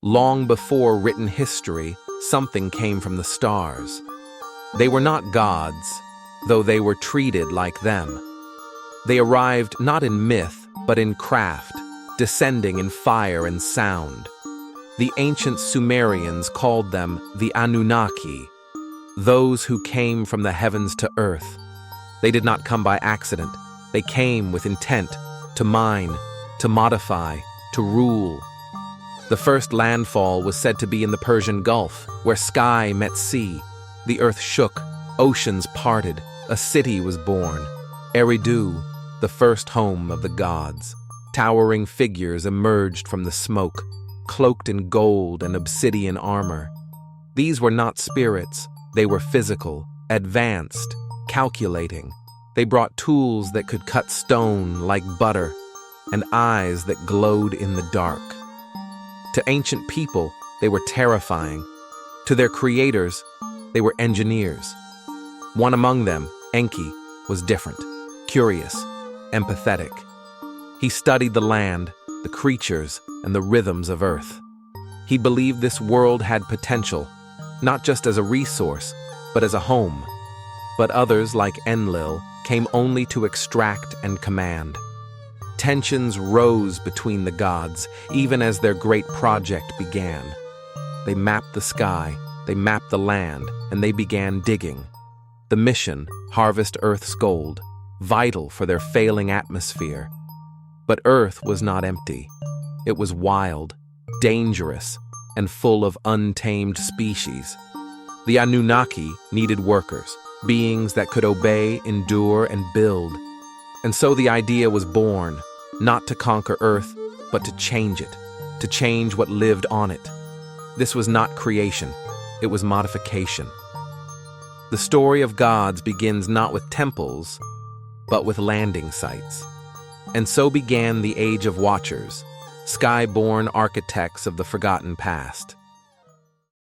Long before written history, something came from the stars. They were not gods, though they were treated like them. They arrived not in myth, but in craft, descending in fire and sound. The ancient Sumerians called them the Anunnaki, those who came from the heavens to earth. They did not come by accident. They came with intent to mine, to modify, to rule. The first landfall was said to be in the Persian Gulf, where sky met sea. The earth shook, oceans parted, a city was born. Eridu, the first home of the gods. Towering figures emerged from the smoke, cloaked in gold and obsidian armor. These were not spirits, they were physical, advanced, calculating. They brought tools that could cut stone like butter, and eyes that glowed in the dark. To ancient people, they were terrifying. To their creators, they were engineers. One among them, Enki, was different, curious, empathetic. He studied the land, the creatures, and the rhythms of Earth. He believed this world had potential, not just as a resource, but as a home. But others, like Enlil, came only to extract and command. Tensions rose between the gods, even as their great project began. They mapped the sky, they mapped the land, and they began digging. The mission, harvest Earth's gold, vital for their failing atmosphere. But Earth was not empty. It was wild, dangerous, and full of untamed species. The Anunnaki needed workers, beings that could obey, endure, and build. And so the idea was born, not to conquer Earth, but to change it, to change what lived on it. This was not creation, it was modification. The story of gods begins not with temples, but with landing sites. And so began the Age of Watchers, sky-born architects of the forgotten past.